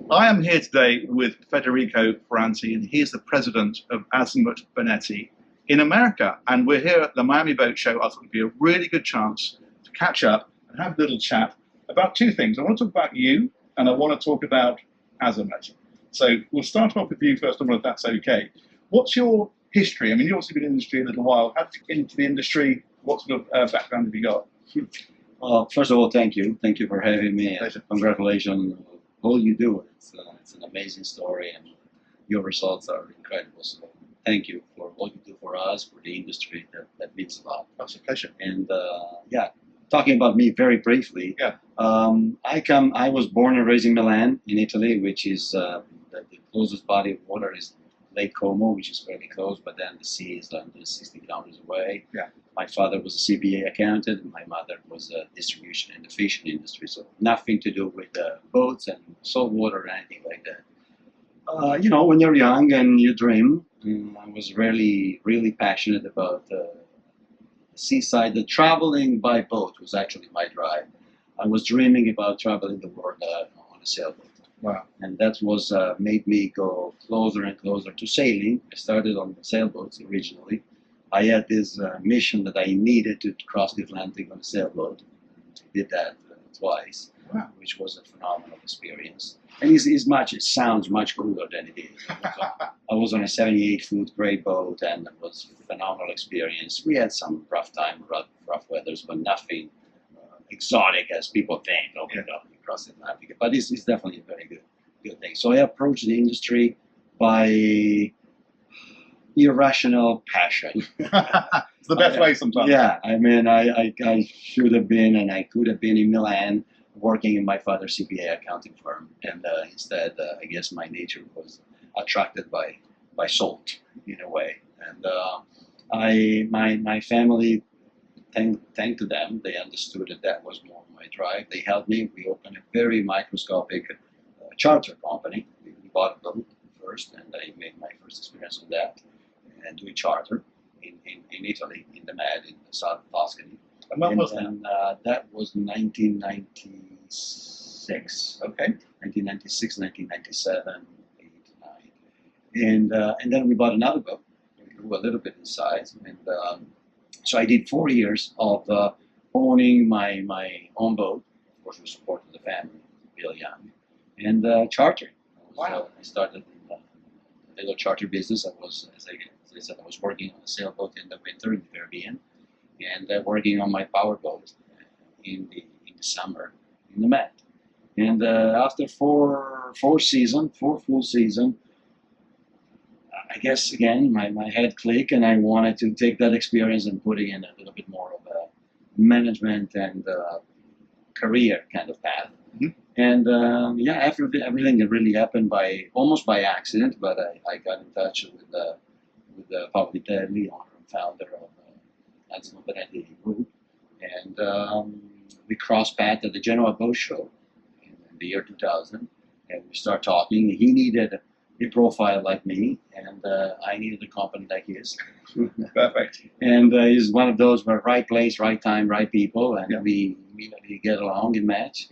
I am here today with Federico Ferrante, and he is the president of Azimut-Benetti in America. And we're here at the Miami Boat Show. I thought it would be a really good chance to catch up and have a little chat about two things. I want to talk about you, and I want to talk about Azimut. So we'll start off with you first of all, if that's okay. What's your history? I mean, you've obviously been in the industry a little while. How did you get into the industry? What sort of background have you got? First of all, thank you. Thank you for having me. Pleasure. Congratulations on all you do. It's an amazing story, and your results are incredible. So thank you for what you do for us, for the industry. That means a lot. That's a pleasure. And yeah, talking about me very briefly. Yeah. I was born and raised in Milan, in Italy, which is the closest body of water is Lake Como, which is fairly close, but then the sea is 160 kilometers away. Yeah. My father was a CPA accountant, and my mother was a distribution in the fishing industry, so nothing to do with boats and salt water or anything like that. You know, when you're young and you dream, I was really passionate about the seaside. The traveling by boat was actually my drive. I was dreaming about traveling the world on a sailboat. Wow. And that was made me go closer and closer to sailing. I started on sailboats originally. I had this mission that I needed to cross the Atlantic on a sailboat. I did that twice, Wow. which was a phenomenal experience. And it sounds much cooler than it is. I was on a 78-foot great boat, and it was a phenomenal experience. We had some rough weathers, but nothing exotic as people think. Oh my God, we crossed the Atlantic. But it's definitely a very good thing. So I approached the industry by irrational passion. It's the best way sometimes. Yeah, I mean, I should have been and I could have been in Milan working in my father's CPA accounting firm, and instead, I guess my nature was attracted by salt in a way. And my family, thank to them, they understood that was more my drive. They helped me. We opened a very microscopic charter company. We bought a boat first, and I made my first experience on that, and doing charter in Italy, in the Med, in the south of Tuscany. And when was that? And that was 1996. Okay. 1996, 1997, 8, 9. And then we bought another boat. We grew a little bit in size. And so I did 4 years of owning my own boat. Of course, we supported the family, real young. And chartering. Wow. I started in a little charter business. I was, as I said, I was working on a sailboat in the winter in the Caribbean, and working on my powerboat in the summer in the Med. And after four full season, I guess again my head clicked, and I wanted to take that experience and put it in a little bit more of a management and career kind of path. Mm-hmm. And yeah, after everything that really happened almost by accident, but I got in touch with Paolo Vitelli, owner and founder of Azimut-Benetti Group, and we crossed paths at the Genoa Boat Show in the year 2000, and we started talking. He needed a profile like me, and I needed a company like his. Perfect. And he's one of those where right place, right time, right people, and Yeah. we immediately get along and match.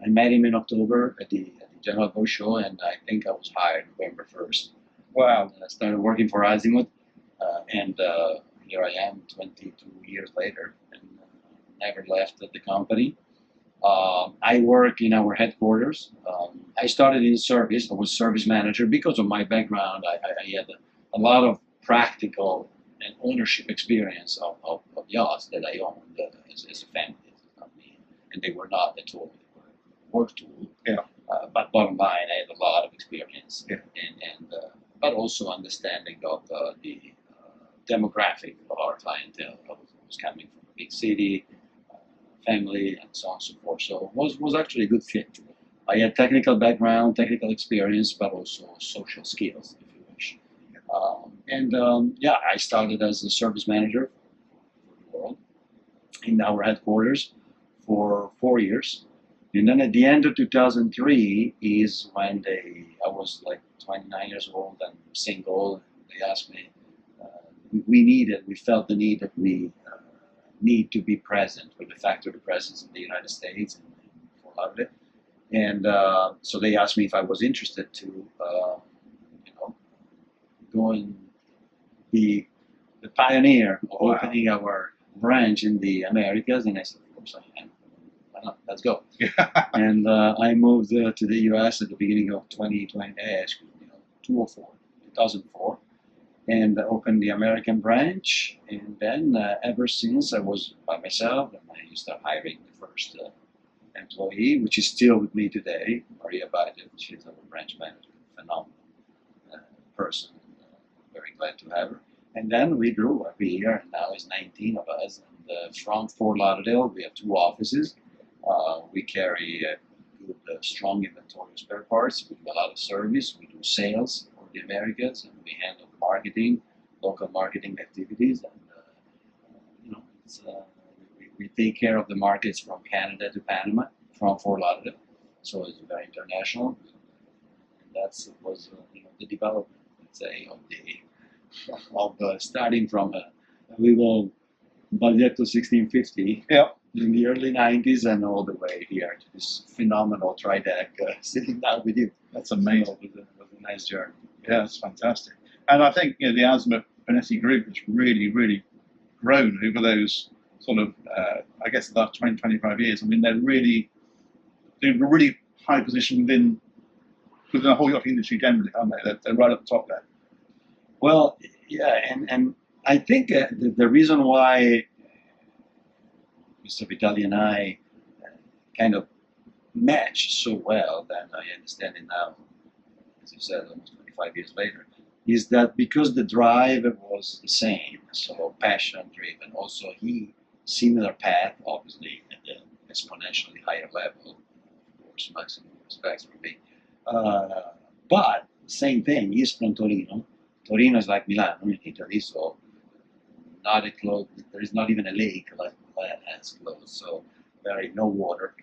I met him in October at the Genoa Boat Show, and I think I was hired November 1st. Wow. And I started working for Azimut, and here I am 22 years later, and never left the company. I work in our headquarters. I started in service. I was service manager because of my background. I had a lot of practical and ownership experience of yachts that I owned as a family, and they were not a tool; they were a work tool. Yeah. But bottom line, I had a lot of experience, Yeah. but also understanding of the demographic of our clientele. I was coming from a big city, family, and so on and so forth. So it was actually a good fit. I had technical background, technical experience, but also social skills, if you wish. Yeah, I started as a service manager for the world in our headquarters for 4 years. And then at the end of 2003 is when I was like 29 years old and single. And they asked me, we felt the need that we need to be present with the factory presence in the United States and Fort Lauderdale. And so they asked me if I was interested to, go and be the pioneer of opening our branch in the Americas. And I said, of course I am. Why not? Let's go. And I moved to the US at the beginning of 2004, and opened the American branch. And then ever since I was by myself, and I started hiring the first employee, which is still with me today, Maria Baggio. She's our branch manager, phenomenal person. Very glad to have her. And then we grew every year, and now it's 19 of us. And from Fort Lauderdale, we have 2 offices. We carry a good, strong inventory of spare parts. We do a lot of service. We do sales for the Americas, and we handle marketing, local marketing activities. And we take care of the markets from Canada to Panama, from Fort Lauderdale. So it's very international. And was the development, let's say, of starting from a little Baglietto 1650 in the early 90s and all the way here to this phenomenal tri-deck sitting down with you. That's amazing. It was a nice journey. Yeah, it's fantastic. And I think the Azimut-Benetti group has really, really grown over those sort of, I guess, the last 20, 25 years. I mean, they're really high position within the whole yacht industry generally, aren't they? They're right at the top there. Well, yeah, and I think the reason why Mr. Vitali and I kind of match so well, that I understand it now, as you said, almost 25 years later, is that because the drive was the same, so passion driven. Also, similar path, obviously, at an exponentially higher level. Of course, maximum respects for me. But same thing. He's from Torino. Torino is like Milan in Italy, so not a close. There is not even a lake like Milan has close. So no water.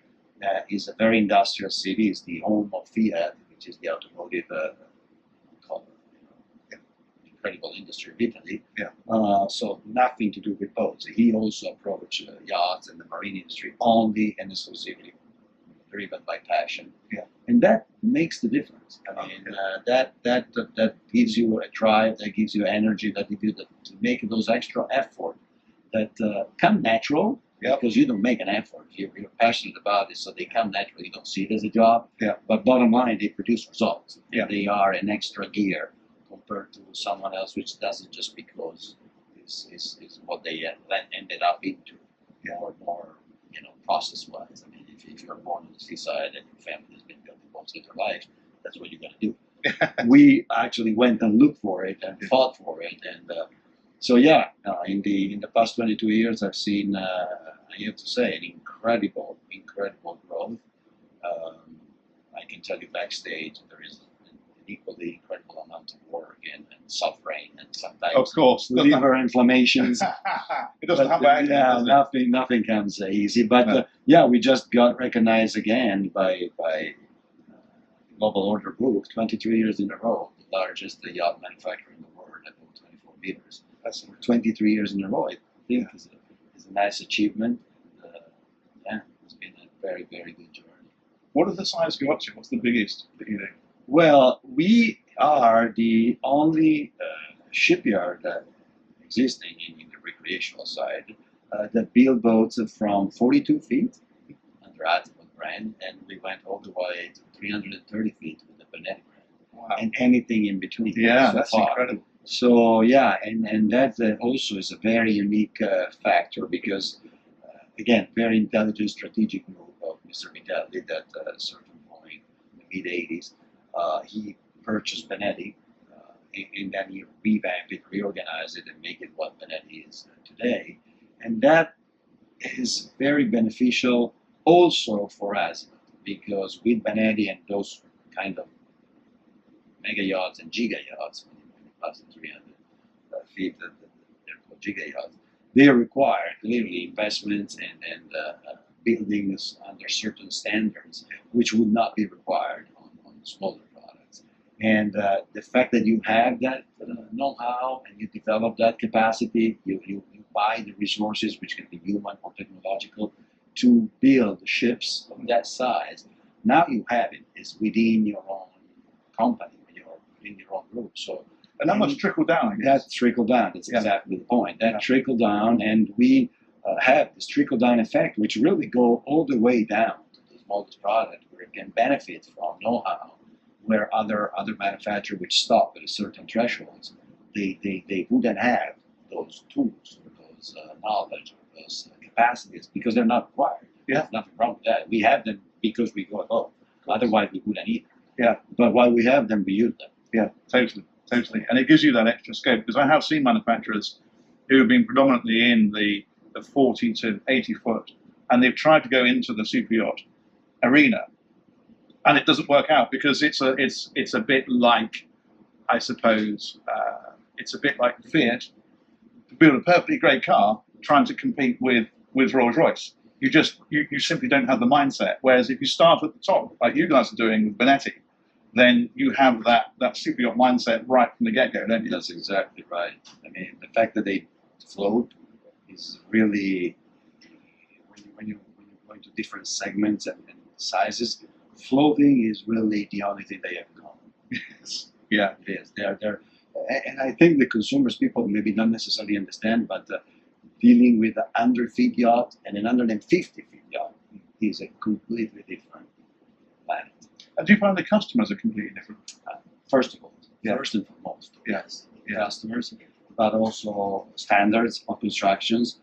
It's a very industrial city. It's the home of Fiat, which is the automotive incredible industry of Italy. Yeah. So nothing to do with boats. He also approached yachts and the marine industry only and exclusively driven by passion. Yeah. And that makes the difference. I mean, that gives you a drive, that gives you energy, that gives you to make those extra effort that come natural. Yeah. Because you don't make an effort. You're passionate about it, so they come naturally. You don't see it as a job. Yeah. But bottom line, they produce results. Yeah. They are an extra gear compared to someone else, which does it just because is what they ended up into. Yeah. Or more, process-wise. I mean, if you're born on the seaside and your family has been building boats all their life, that's what you're going to do. We actually went and looked for it and fought for it, and so yeah, in the past 22 years, I've seen, I have to say, an incredible growth. I can tell you backstage there is an equally incredible amount of work and suffering, and sometimes of course liver inflammations. It doesn't have that. Yeah, nothing comes easy. But No. yeah, we just got recognized again by Global Order Book, 23 years in a row, the largest yacht manufacturer in the world at 24 meters. That's 23 years in a row. I think is a nice achievement. It's been a very, very good journey. What does the size go up to? What's the biggest that you do? Well, we are the only shipyard existing in the recreational side that build boats from 42 feet under Azimut brand, and we went all the way to 330 feet with the Benetti brand. Wow. And anything in between. Yeah, so that's far. incredible. So yeah, and that also is a very unique factor because, again, very intelligent strategic move of Mr. Vitali that at a certain point in the mid-'80s, he purchased Benetti, and then he revamped it, reorganized it, and make it what Benetti is today. And that is very beneficial also for Azimut, because with Benetti and those kind of mega yachts and giga yachts, plus 300 feet, they're called giga yachts, they require clearly investments and buildings under certain standards, which would not be required on smaller products. And the fact that you have that know-how and you develop that capacity, you buy the resources, which can be human or technological, to build ships of that size, Now you have it. It's within your own company, within your own group. So, and that must trickle down, I guess. That trickle down. That's exactly the point. That trickle down, and we have this trickle down effect, which really go all the way down to the smallest product, where it can benefit from know-how, where other manufacturers which stop at a certain thresholds, they wouldn't have those tools, or those knowledge, or those capacities, because they're not required. Yeah, nothing wrong with that. We have them because we go above. Otherwise, we wouldn't either. Yeah, but while we have them, we use them. Yeah, totally. And it gives you that extra scope, because I have seen manufacturers who have been predominantly in the 40 to 80 foot, and they've tried to go into the super yacht arena, and it doesn't work out, because it's a bit like, I suppose, it's a bit like Fiat to build a perfectly great car trying to compete with Rolls-Royce. You simply don't have the mindset. Whereas if you start at the top, like you guys are doing with Benetti, then you have that super yacht mindset right from the get-go, don't you? That's exactly right. I mean, the fact that they float is really, when you go into different segments and sizes, floating is really the only thing they have in common. Yes. Yeah. It is. They're, and I think the consumers, people maybe don't necessarily understand, but dealing with an under feet yacht and an 150 feet yacht is a completely different planet. And do you find the customers are completely different? First of all, first and foremost, yes, customers, but also standards of constructions,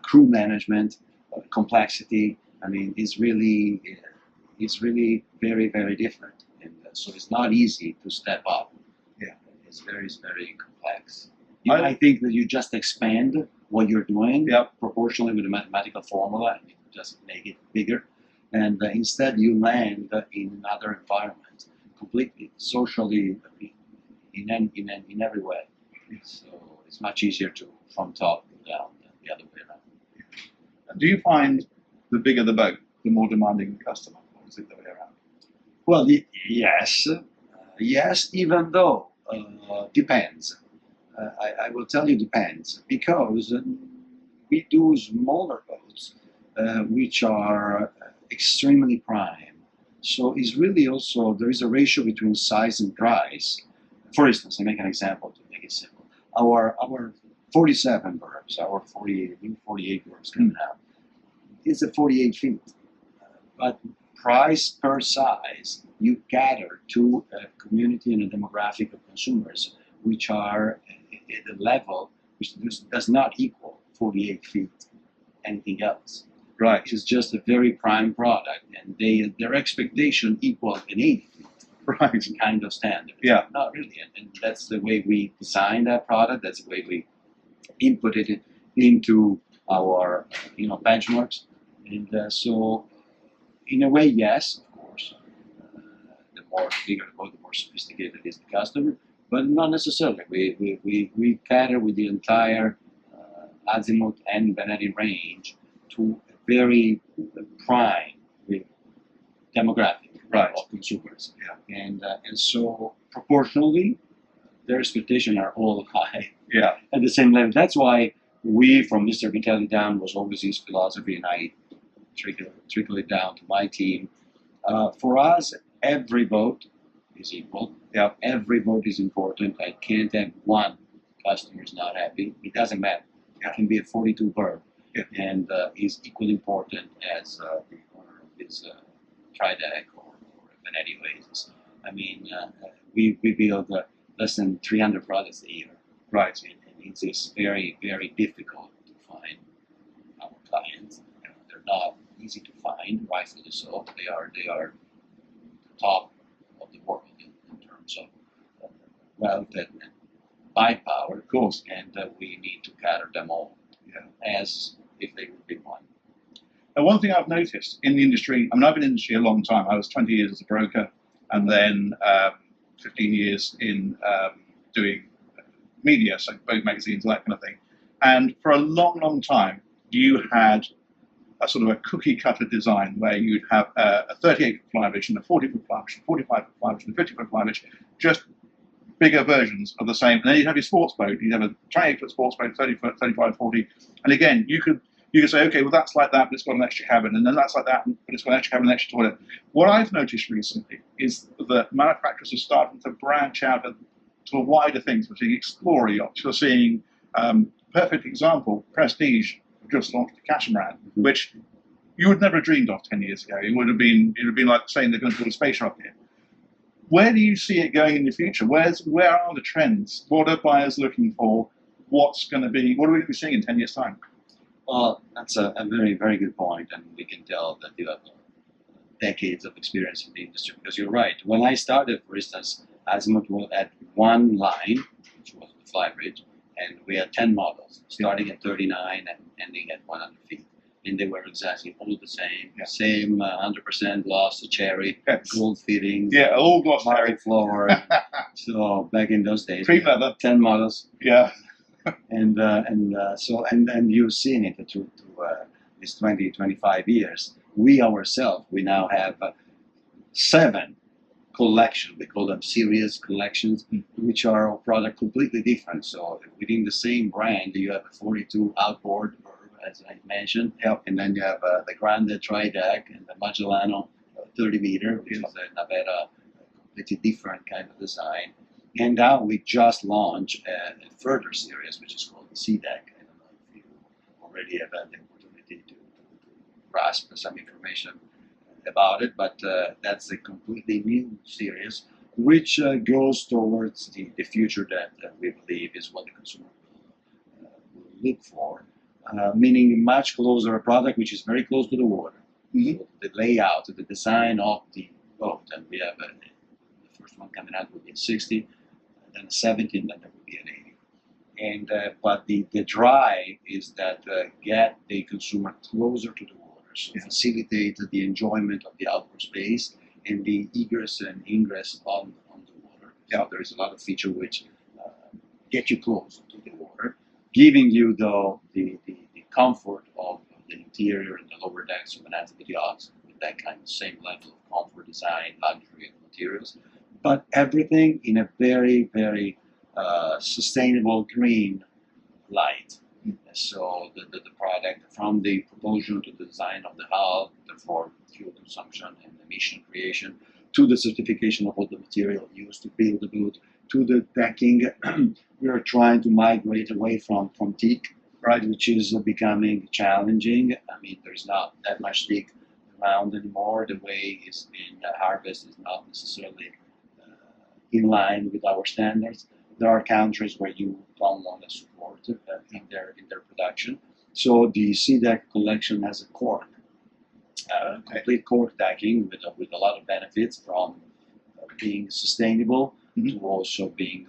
crew management, complexity. I mean, it's really very, very different, and so it's not easy to step up. Yeah, it's very complex. I think that you just expand what you're doing proportionally with a mathematical formula, and you just make it bigger. And instead you land in another environment, completely, socially, in every way. So it's much easier to from top down than the other way around. And do you find the bigger the boat, the more demanding the customer, or is it the way around? Well, yes, even though depends. I will tell you depends, because we do smaller boats, which are extremely prime. So it's really also, there is a ratio between size and price. For instance, I make an example to make it simple. Our 47 berths, our 48 berths coming out, is a 48 feet. But price per size, you gather to a community and a demographic of consumers which are at a level which does not equal 48 feet anything else. Right. It's just a very prime product, and their expectation equal an 80 feet. Right. Kind of standard. Yeah. Not really, and that's the way we design that product. That's the way we input it into our benchmarks, and so in a way, yes, of course. The more bigger the boat, the more sophisticated is the customer, but not necessarily. We cater with the entire Azimut and Benetti range to a very prime demographic of consumers. Yeah. And so proportionally, their expectations are all high. Yeah. At the same level. That's why we, from Mr. Vitelli down, was always his philosophy, and I trickle it down to my team. For us, every boat is equal. Yeah. Every boat is important. I can't have one customer is not happy. It doesn't matter. It can be a 42 berth, and is equally important as the owner of his Trideck or Benetti Oasis. I mean, we build less than 300 products a year. Right. And it's very, very difficult to find our clients. They're not easy to find, rightfully so. They are the top of the world in terms of wealth and buy power, of course, and we need to cater them all as if they would be one. And one thing I've noticed in the industry, I mean, I've been in the industry a long time. I was 20 years as a broker, and then 15 years in doing media, so boat magazines, that kind of thing. And for a long, long time, you had a sort of a cookie-cutter design where you'd have a 38-foot flybridge and a 40-foot flybridge, a 45-foot flybridge, and a 50-foot flybridge, just bigger versions of the same. And then you'd have your sports boat. You'd have a 28-foot sports boat, 30-foot, 35, 40. And again, you could You can say, okay, well, that's like that, but it's got an extra cabin, and then that's like that, but it's got an extra cabin and an extra toilet. What I've noticed recently is that manufacturers are starting to branch out to a wider things. We're seeing Explorer yachts. You're seeing, perfect example, Prestige just launched a catamaran, which you would never have dreamed of 10 years ago. It would have been like saying they're going to build a space rocket. Where do you see it going in the future? Where are the trends? What are buyers looking for? What are we going to be seeing in 10 years' time? Well, that's a very, very good point, and we can tell that you have decades of experience in the industry, because you're right. When I started, for instance, Azimut had one line, which was the Flybridge, and we had 10 models, starting at 39 and ending at 100 feet. And they were exactly all the same, same 100% gloss cherry, gold fittings, all gloss marble floor. So back in those days, cream leather, 10 models. Yeah. and you've seen it through these 25 years. We ourselves, we now have 7 collections. We call them series collections, which are of product completely different. So within the same brand, you have a 42 outboard, as I mentioned, and then you have the Grande Tri-Deck and the Magellano 30 meter, which is a Navetta, completely different kind of design. And now we just launched a further series, which is called the C-Deck. I don't know if you already have had the opportunity to grasp some information about it, but that's a completely new series, which goes towards the future that we believe is what the consumer will look for, meaning much closer a product which is very close to the water. So the layout, the design of the boat, and we have the first one coming out will be a 60, then a 70, and then there will be an 80. And but the drive is that get the consumer closer to the water, so facilitate the enjoyment of the outdoor space and the egress and ingress on the water. So there is a lot of feature which get you close to the water, giving you the comfort of the interior and the lower decks of an Azimut yacht with that kind of same level of comfort, design, luxury, and materials, but everything in a very, very sustainable green light. So the product, from the propulsion to the design of the hull, therefore fuel consumption and emission creation, to the certification of all the material used to build the boat, to the decking, we are trying to migrate away from teak, right, which is becoming challenging. I mean, there's not that much teak around anymore. The way it's been harvested is not necessarily in line with our standards. There are countries where you don't want to support in their production. So the C-Deck collection has a cork, complete cork decking with a lot of benefits, from being sustainable to also being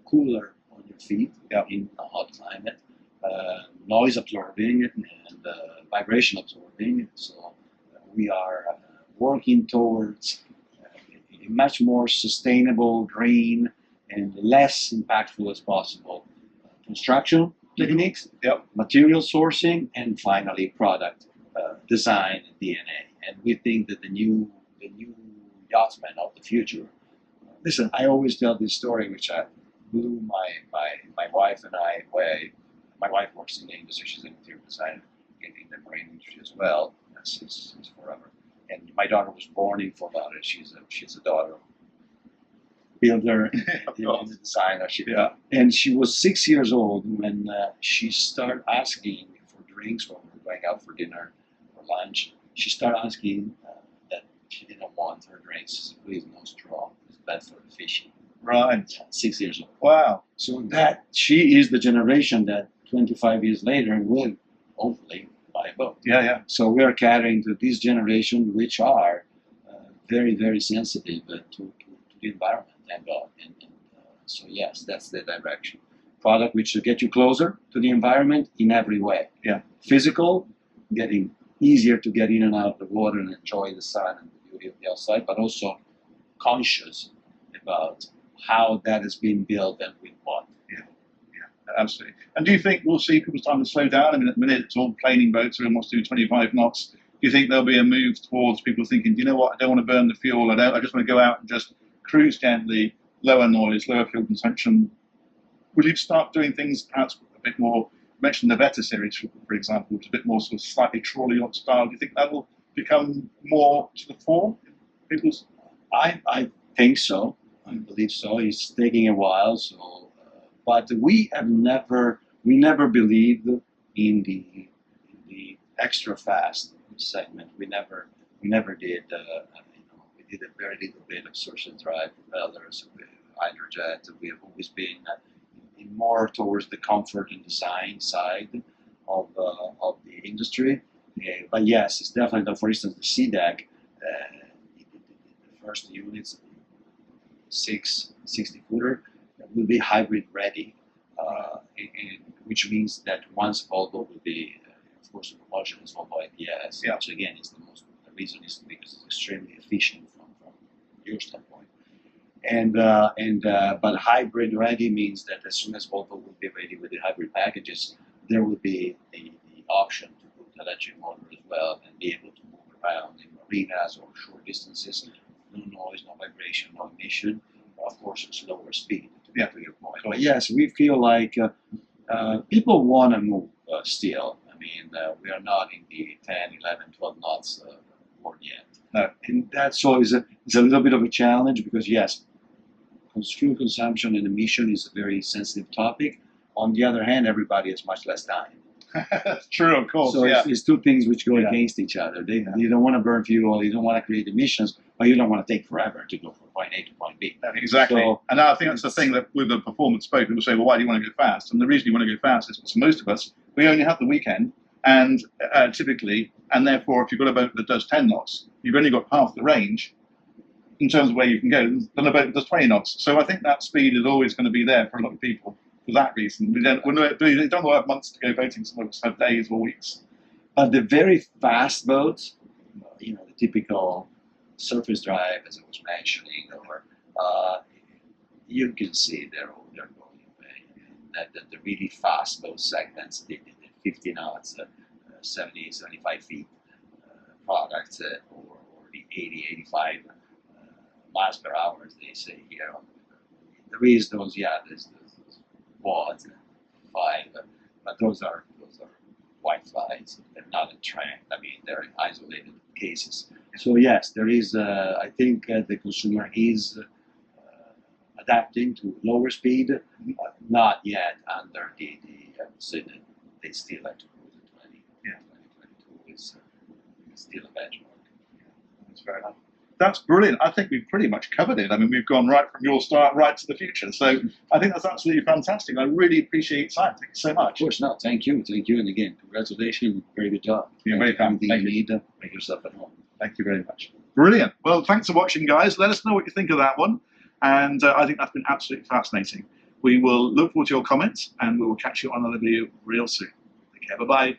cooler on your feet in a hot climate, noise absorbing and vibration absorbing. So we are working towards a much more sustainable, green, and less impactful as possible construction techniques, material sourcing, and finally product design and DNA. And we think that the new yachtsmen of the future. Listen, I always tell this story, which blew my wife and I away. My wife works in the industry; she's an interior designer in the marine industry as well, since forever. And my daughter was born in Fort Lauderdale. She's a daughter builder and designer. And she was 6 years old when she started asking for drinks when we were going out for dinner or lunch. She started asking that she didn't want her drinks. She said, please, no straw. It's bad for the fishing. Right. 6 years old. Wow. So that she is the generation that 25 years later will hopefully buy a boat. So we are carrying to this generation, which are very, very sensitive to the environment. And so yes, that's the direction. Product which will get you closer to the environment in every way. Physical, getting easier to get in and out of the water and enjoy the sun and the beauty of the outside, but also conscious about how that is being built and with what. Absolutely. And do you think we'll see people starting to slow down? I mean, at the minute it's all planing boats, everyone wants to do 25 knots. Do you think there'll be a move towards people thinking, you know what, I don't want to burn the fuel, I just want to go out and just cruise gently, lower noise, lower fuel consumption? Will you start doing things perhaps a bit more mentioned the Beta series, for example, which is a bit more sort of slightly trolley style. Do you think that will become more to the fore in people's? I think so. I believe so. It's taking a while, so but we never believed in the extra fast segment. We never did. We did a very little bit of source and drive propellers, hydrojet. We have always been more towards the comfort and design side of the industry. But yes, it's definitely, for instance, the CDEC, the first units, 60-footer, will be hybrid ready, which means that once Volvo will be, of course, the propulsion is Volvo IPS, which again is the reason is because it's extremely efficient from your standpoint. But hybrid ready means that as soon as Volvo will be ready with the hybrid packages, there will be the option to put electric motor as well and be able to move around in marinas or short distances. No noise, no vibration, no emission. Of course, it's lower speed. To your point. But yes, we feel like people want to move still. I mean, we are not in the 10, 11, 12 knots world yet. No. And that's always a little bit of a challenge because yes, fuel consumption and emission is a very sensitive topic. On the other hand, everybody has much less time. That's true, of course. So it's two things which go against each other. You don't want to burn fuel, you don't want to create emissions, but you don't want to take forever to go from point A to point B. Exactly. So, and I think that's the thing that with the performance boat, people say, well, why do you want to go fast? And the reason you want to go fast is because most of us, we only have the weekend, and typically, and therefore, if you've got a boat that does 10 knots, you've only got half the range in terms of where you can go than a boat that does 20 knots. So I think that speed is always going to be there for a lot of people. For that reason, we don't have months to go boating. Some of us have days or weeks. But the very fast boats, the typical surface drive, as I was mentioning, or you can see they're going away. That the really fast boat segments, the 50 knots, 70, 75 feet products, or the 80, 85 miles per hour, as they say here. There is those, there's quads, 5, but those are white flies. They're not a trend. I mean, they're isolated cases. So yes, there is. I think the consumer is adapting to lower speed, not yet under the I would say that they still like to cruise at 20. 2022 is still a benchmark. That's fair enough. That's brilliant. I think we've pretty much covered it. I mean, we've gone right from your start right to the future. So I think that's absolutely fantastic. I really appreciate your time. Thank you so much. Of course, no, thank you. And again, congratulations. Very good job. You're very kind. Anything you need, make yourself at home. Thank you very much. Brilliant. Well, thanks for watching, guys. Let us know what you think of that one. And I think that's been absolutely fascinating. We will look forward to your comments, and we will catch you on another video real soon. Take care. Bye-bye.